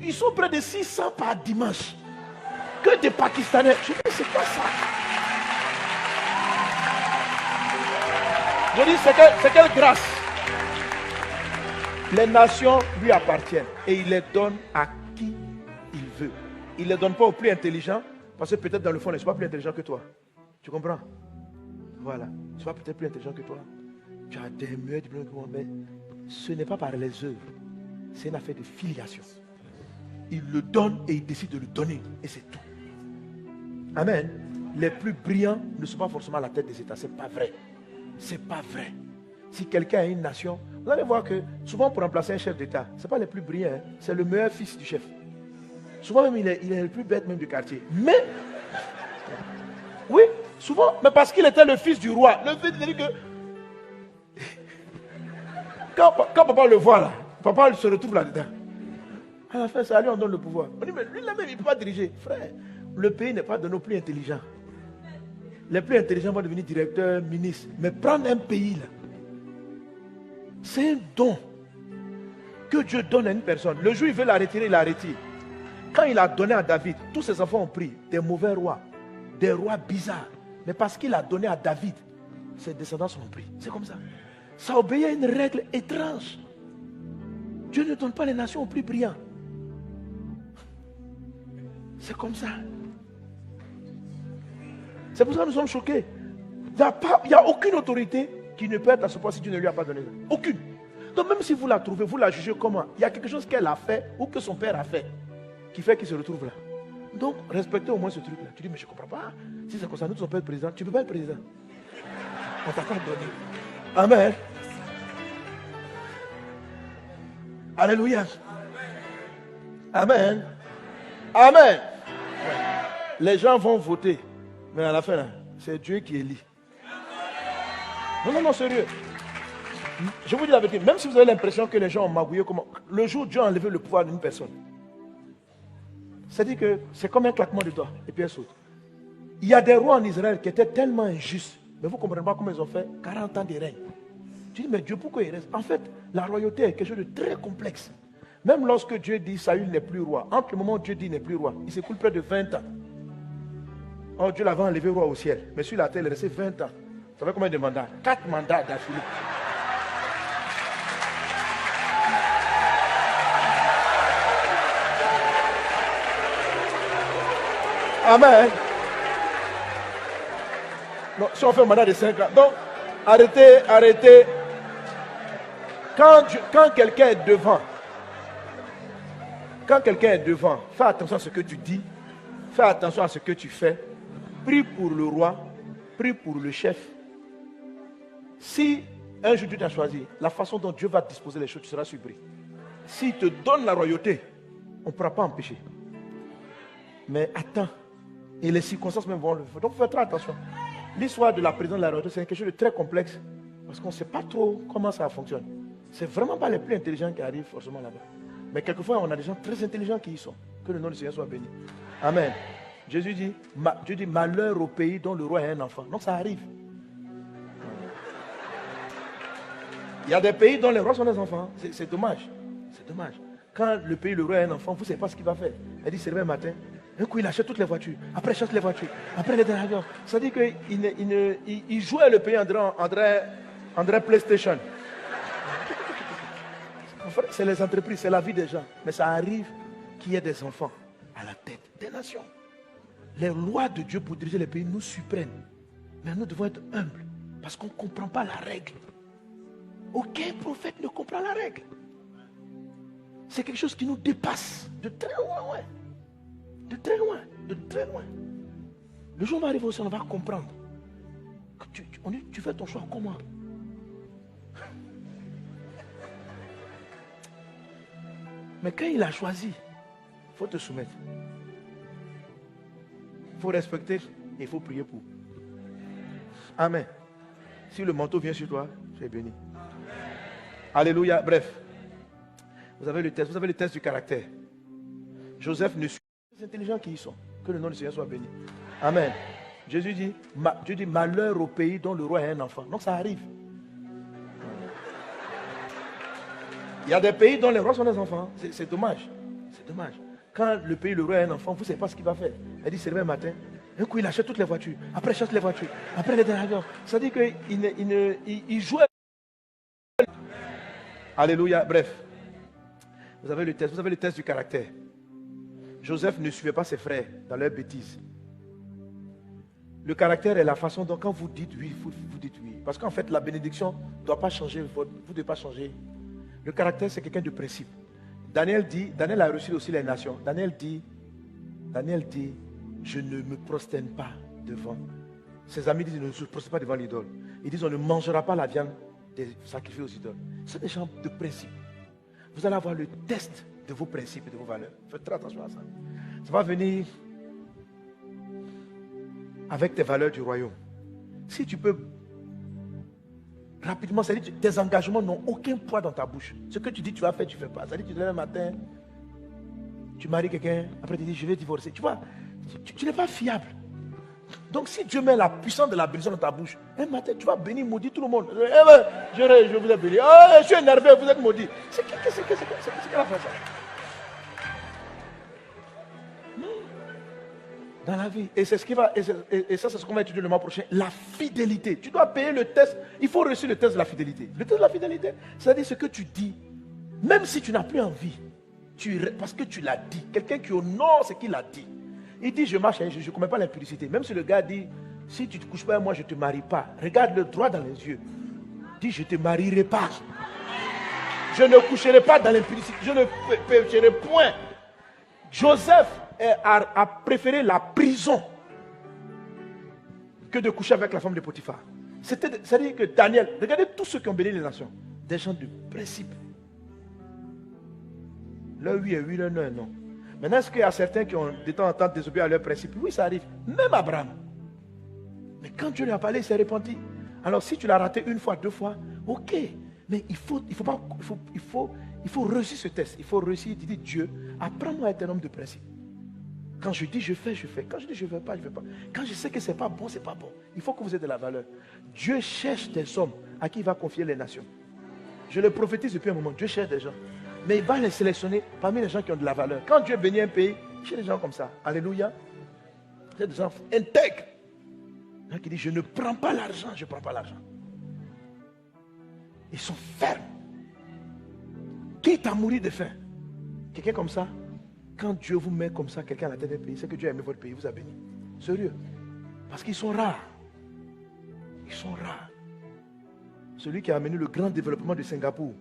Ils sont près de 600 par dimanche. Que des Pakistanais. Je dis, c'est quoi ça? Je dis, c'est quelle grâce? Les nations lui appartiennent et il les donne à qui il veut. Il ne les donne pas aux plus intelligents parce que peut-être dans le fond, ils ne sont pas plus intelligents que toi. Tu comprends? Voilà. Ils ne sont pas peut-être plus intelligents que toi. Tu as des meilleurs diplômes que moi, mais ce n'est pas par les œuvres. C'est une affaire de filiation. Il le donne et il décide de le donner. Et c'est tout. Amen. Les plus brillants ne sont pas forcément à la tête des États. Ce n'est pas vrai. Ce n'est pas vrai. Si quelqu'un a une nation, vous allez voir que souvent pour remplacer un chef d'État, ce n'est pas le plus brillant, hein, c'est le meilleur fils du chef. Souvent même il est le plus bête même du quartier. Mais, oui, souvent, mais parce qu'il était le fils du roi. Le fait de dire que, quand papa le voit là, papa se retrouve là-dedans. À la fin, c'est à lui on donne le pouvoir. On dit, mais lui là-même, il ne peut pas diriger. Frère, le pays n'est pas de nos plus intelligents. Les plus intelligents vont devenir directeurs, ministres. Mais prendre un pays là, c'est un don que Dieu donne à une personne. Le jour où il veut la retirer, il la retire. Quand il a donné à David, tous ses enfants ont pris des mauvais rois, des rois bizarres. Mais parce qu'il a donné à David, ses descendants sont pris. C'est comme ça. Ça obéit à une règle étrange. Dieu ne donne pas les nations aux plus brillants. C'est comme ça. C'est pour ça que nous sommes choqués. Il n'y a aucune autorité qui ne peut être à ce point si Dieu ne lui a pas donné. Aucune. Donc même si vous la trouvez, vous la jugez comment? Il y a quelque chose qu'elle a fait ou que son père a fait qui fait qu'il se retrouve là. Donc respectez au moins ce truc-là. Tu dis, mais je ne comprends pas. Si c'est comme ça, nous ne sommes pas le président. Tu ne peux pas être président. On t'a pas donné. Amen. Alléluia. Amen. Amen. Les gens vont voter. Mais à la fin, là, c'est Dieu qui élit. Non, sérieux. Je vous dis la vérité, même si vous avez l'impression que les gens ont magouillé, le jour où Dieu a enlevé le pouvoir d'une personne, c'est-à-dire que c'est comme un claquement de doigts, et puis elle saute. Il y a des rois en Israël qui étaient tellement injustes, mais vous ne comprenez pas comment ils ont fait 40 ans de règne. Tu dis, mais Dieu, pourquoi il reste? En fait, la royauté est quelque chose de très complexe. Même lorsque Dieu dit Saül n'est plus roi, entre le moment où Dieu dit n'est plus roi, il s'écoule près de 20 ans. Oh, Dieu l'avait enlevé roi au ciel, mais sur la terre, il est resté 20 ans. Vous savez combien de mandats? 4 mandats d'affilée. Amen. Non, si on fait un mandat de 5 ans. Donc, arrêtez. Quand quelqu'un est devant, fais attention à ce que tu dis, fais attention à ce que tu fais. Prie pour le roi, prie pour le chef. Si un jour Dieu t'a choisi, la façon dont Dieu va disposer les choses, tu seras surpris. S'il te donne la royauté, on ne pourra pas empêcher. Mais attends, et les circonstances même vont le faire. Donc, faites très attention. L'histoire de la présidence de la royauté, c'est quelque chose de très complexe, parce qu'on ne sait pas trop comment ça fonctionne. C'est vraiment pas les plus intelligents qui arrivent forcément là-bas. Mais quelquefois, on a des gens très intelligents qui y sont. Que le nom du Seigneur soit béni. Amen. Jésus dit, Dieu dit, malheur au pays dont le roi est un enfant. Donc ça arrive. Il y a des pays dont les rois sont des enfants. C'est dommage. C'est dommage. Quand le pays, le roi est un enfant, vous ne savez pas ce qu'il va faire. Il dit, c'est le même matin. Un coup, il achète toutes les voitures. Après, il chasse les voitures. Après, il est dans l'avion. Ça dit qu'il jouait le pays André PlayStation. C'est les entreprises, c'est la vie des gens. Mais ça arrive qu'il y ait des enfants à la tête des nations. Les lois de Dieu pour diriger les pays nous surprennent. Mais nous devons être humbles. Parce qu'on ne comprend pas la règle. Aucun prophète ne comprend la règle. C'est quelque chose qui nous dépasse de très loin. Ouais. De très loin. Le jour va arriver aussi, on va comprendre. Tu fais ton choix comment? Mais quand il a choisi, il faut te soumettre. Il faut respecter et il faut prier pour. Amen. Si le manteau vient sur toi, tu es béni. Alléluia. Bref. Vous avez le test du caractère. Joseph ne suit pas les intelligents qui y sont. Que le nom du Seigneur soit béni. Amen. Jésus dit, Dieu dit malheur au pays dont le roi est un enfant. Donc ça arrive. Il y a des pays dont les rois sont des enfants. C'est dommage. C'est dommage. Quand le pays, le roi a un enfant, vous ne savez pas ce qu'il va faire. Elle dit, c'est le même matin. Un coup, il achète toutes les voitures. Après, il achète les voitures. Après, il est dans l'avion. Ça dit qu'il joue. Alléluia. Bref. Vous avez le test du caractère. Joseph ne suivait pas ses frères dans leurs bêtises. Le caractère est la façon dont quand vous dites oui, vous dites oui. Parce qu'en fait, la bénédiction ne doit pas changer, vous ne devez pas changer. Le caractère, c'est quelqu'un de principe. Daniel a reçu aussi les nations. Daniel dit, je ne me prosterne pas devant. Ses amis disent, ne se prosterne pas devant l'idole. Ils disent, on ne mangera pas la viande des sacrifiés aux idoles. C'est des gens de principe. Vous allez avoir le test de vos principes et de vos valeurs. Faites très attention à ça. Ça va venir avec tes valeurs du royaume. Si tu peux rapidement, ça dit que tes engagements n'ont aucun poids dans ta bouche. Ce que tu dis tu vas faire, tu ne fais pas. Ça dit que tu te lèves le matin, tu maries quelqu'un, après tu dis je vais divorcer. Tu vois, tu n'es pas fiable. Donc si Dieu met la puissance de la bénédiction dans ta bouche, un matin tu vas bénir, maudire tout le monde. Je vous ai béni. Oh, je suis énervé, vous êtes maudit. C'est qu'elle a fait ça? Dans la vie. Et c'est ce qui va, et ça c'est ce qu'on va étudier le mois prochain. La fidélité. Tu dois payer le test. Il faut réussir le test de la fidélité. Le test de la fidélité, c'est-à-dire ce que tu dis, même si tu n'as plus envie, parce que tu l'as dit. Quelqu'un qui honore ce qu'il a dit. Il dit, je marche, je ne commets pas l'impudicité. Même si le gars dit, si tu ne te couches pas avec moi, je ne te marie pas. Regarde-le droit dans les yeux. Dis, je ne te marierai pas. Je ne coucherai pas dans l'impudicité. Je ne pécherai point. Joseph a préféré la prison que de coucher avec la femme de Potiphar. C'est-à-dire que Daniel, regardez tous ceux qui ont béni les nations, des gens de principe. Leur oui est oui, leur non est non. Maintenant, est-ce qu'il y a certains qui ont de temps en temps désobéi à leurs principes? Oui, ça arrive. Même Abraham. Mais quand Dieu lui a parlé, il s'est repenti. Alors, si tu l'as raté une fois, deux fois, ok. Mais il faut réussir ce test. Il faut réussir. Tu dis, Dieu, apprends-moi à être un homme de principe. Quand je dis je fais, je fais. Quand je dis je ne fais pas, je ne fais pas. Quand je sais que ce n'est pas bon, ce n'est pas bon. Il faut que vous ayez de la valeur. Dieu cherche des hommes à qui il va confier les nations. Je le prophétise depuis un moment. Dieu cherche des gens. Mais il va les sélectionner parmi les gens qui ont de la valeur. Quand Dieu bénit un pays, il cherche des gens comme ça. Alléluia. C'est des gens intègres. Qui disent je ne prends pas l'argent, je ne prends pas l'argent. Ils sont fermes. Quitte à mourir de faim. Quelqu'un comme ça, quand Dieu vous met comme ça, quelqu'un à la tête d'un pays, c'est que Dieu a aimé votre pays, vous a béni. Sérieux. Parce qu'ils sont rares. Ils sont rares. Celui qui a amené le grand développement de Singapour,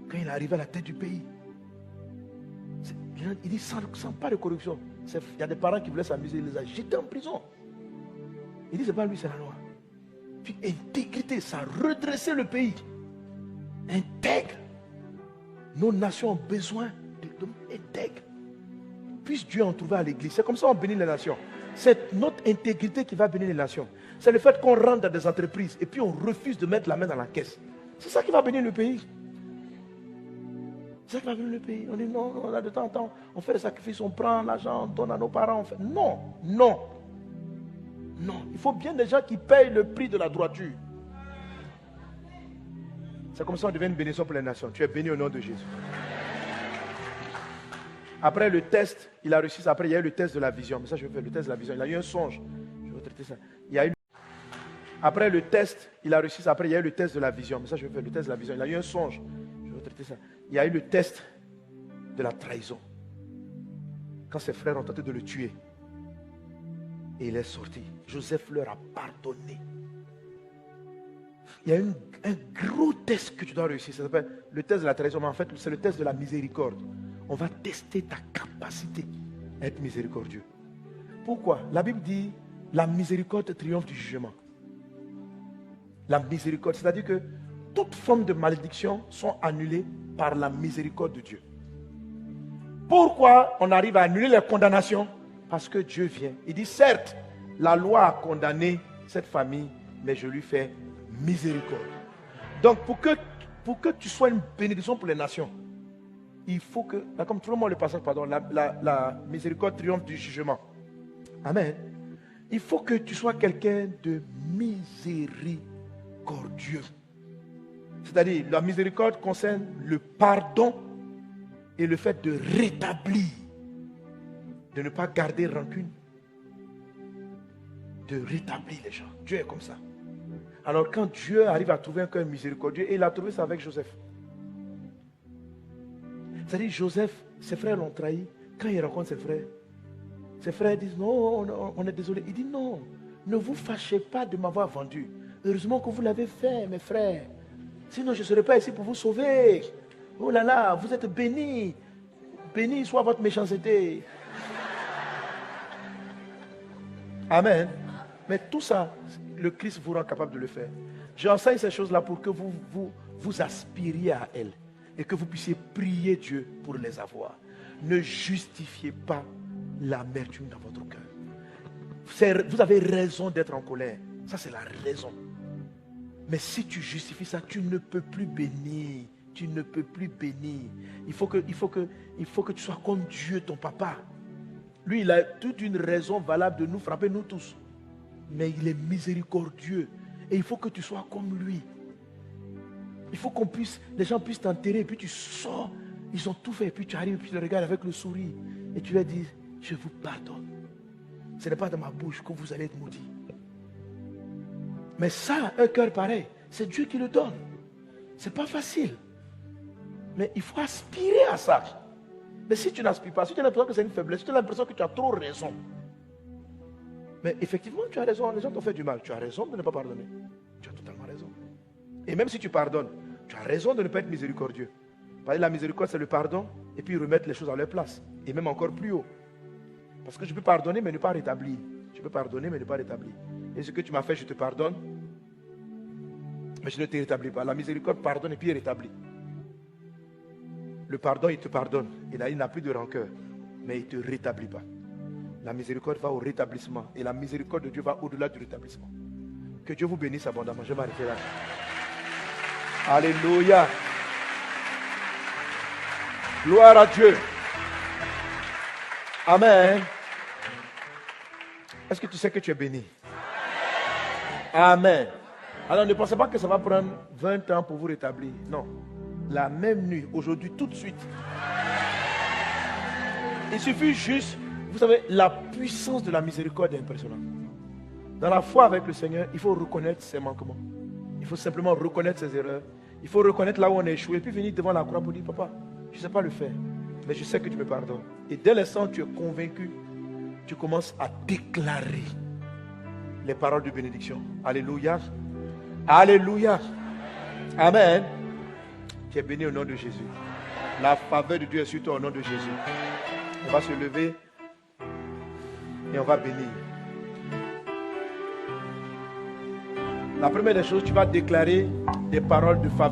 quand il est arrivé à la tête du pays, il dit sans pas de corruption. Il y a des parents qui voulaient s'amuser, il les a jetés en prison. Il dit c'est pas lui, c'est la loi. Puis intégrité, ça a redressé le pays. Intègre. Nos nations ont besoin d'hommes intègres. Puisse Dieu en trouver à l'église. C'est comme ça qu'on bénit les nations. C'est notre intégrité qui va bénir les nations. C'est le fait qu'on rentre dans des entreprises et puis on refuse de mettre la main dans la caisse. C'est ça qui va bénir le pays. C'est ça qui va bénir le pays. On dit non, là de temps en temps, on fait des sacrifices, on prend l'argent, on donne à nos parents. On fait... Non, non. Non, il faut bien des gens qui payent le prix de la droiture. C'est comme ça qu'on devient une bénédiction pour les nations. Tu es béni au nom de Jésus. Après le test, il a réussi. Après, il y a eu le test de la vision. Mais ça, je vais faire le test de la vision. Il a eu un songe. Je vais traiter ça. Après le test, il a réussi. Après, il y a eu le test de la vision. Mais ça, je vais faire le test de la vision. Il a eu un songe. Je vais traiter ça. Il y a eu le test de la trahison. Quand ses frères ont tenté de le tuer. Et il est sorti. Joseph leur a pardonné. Il y a un gros test que tu dois réussir. Ça s'appelle le test de la trahison. Mais en fait, c'est le test de la miséricorde. On va tester ta capacité à être miséricordieux. Pourquoi? La Bible dit la miséricorde triomphe du jugement. La miséricorde, c'est-à-dire que toute forme de malédiction sont annulées par la miséricorde de Dieu. Pourquoi on arrive à annuler les condamnations? Parce que Dieu vient. Il dit certes, la loi a condamné cette famille, mais je lui fais miséricorde. Donc pour que tu sois une bénédiction pour les nations, il faut que, comme tout le monde le passage, pardon, la miséricorde triomphe du jugement. Amen. Il faut que tu sois quelqu'un de miséricordieux. C'est-à-dire, la miséricorde concerne le pardon Et le fait de rétablir, de ne pas garder rancune, de rétablir les gens. Dieu est comme ça. Alors quand Dieu arrive à trouver un cœur miséricordieux, et il a trouvé ça avec Joseph. C'est-à-dire Joseph, ses frères l'ont trahi. Quand il rencontre ses frères disent non, non, on est désolé. Il dit non, ne vous fâchez pas de m'avoir vendu. Heureusement que vous l'avez fait, mes frères. Sinon je ne serais pas ici pour vous sauver. Oh là là, vous êtes bénis. Béni soit votre méchanceté. Amen. Mais tout ça, le Christ vous rend capable de le faire. J'enseigne ces choses-là pour que vous aspiriez à elles et que vous puissiez prier Dieu pour les avoir. Ne justifiez pas l'amertume dans votre cœur. Vous avez raison d'être en colère. Ça, c'est la raison. Mais si tu justifies ça, tu ne peux plus bénir. Tu ne peux plus bénir. Il faut que tu sois comme Dieu, ton papa. Lui, il a toute une raison valable de nous frapper, nous tous. Mais il est miséricordieux. Et il faut que tu sois comme lui. Il faut les gens puissent t'enterrer. Et puis tu sors. Ils ont tout fait. Et puis tu arrives. Et puis tu les regardes avec le sourire. Et tu leur dis, je vous pardonne. Ce n'est pas dans ma bouche que vous allez être maudits. Mais ça, un cœur pareil, c'est Dieu qui le donne. Ce n'est pas facile. Mais il faut aspirer à ça. Mais si tu n'aspires pas, si tu as l'impression que c'est une faiblesse, si tu as l'impression que tu as trop raison. Mais effectivement, tu as raison. Les gens t'ont fait du mal. Tu as raison de ne pas pardonner. Tu as totalement raison. Et même si tu pardonnes, tu as raison de ne pas être miséricordieux. Parce que la miséricorde, c'est le pardon et puis remettre les choses à leur place. Et même encore plus haut. Parce que je peux pardonner mais ne pas rétablir. Je peux pardonner mais ne pas rétablir. Et ce que tu m'as fait, je te pardonne. Mais je ne te rétablis pas. La miséricorde pardonne et puis rétablit. Le pardon, il te pardonne. Il n'a plus de rancœur. Mais il ne te rétablit pas. La miséricorde va au rétablissement. Et la miséricorde de Dieu va au-delà du rétablissement. Que Dieu vous bénisse abondamment. Je vais m'arrêter là. Alléluia. Gloire à Dieu. Amen. Est-ce que tu sais que tu es béni? Amen. Alors ne pensez pas que ça va prendre 20 ans pour vous rétablir. Non. La même nuit, aujourd'hui, tout de suite. Il suffit juste, vous savez, la puissance de la miséricorde est impressionnante. Dans la foi avec le Seigneur, il faut reconnaître ses manquements. Il faut simplement reconnaître ses erreurs. Il faut reconnaître là où on a échoué. Puis venir devant la croix pour dire, papa, je ne sais pas le faire. Mais je sais que tu me pardonnes. Et dès l'instant où tu es convaincu, tu commences à déclarer les paroles de bénédiction. Alléluia. Alléluia. Amen. Tu es béni au nom de Jésus. La faveur de Dieu est sur toi au nom de Jésus. On va se lever et on va bénir. La première des choses, tu vas déclarer des paroles de faveur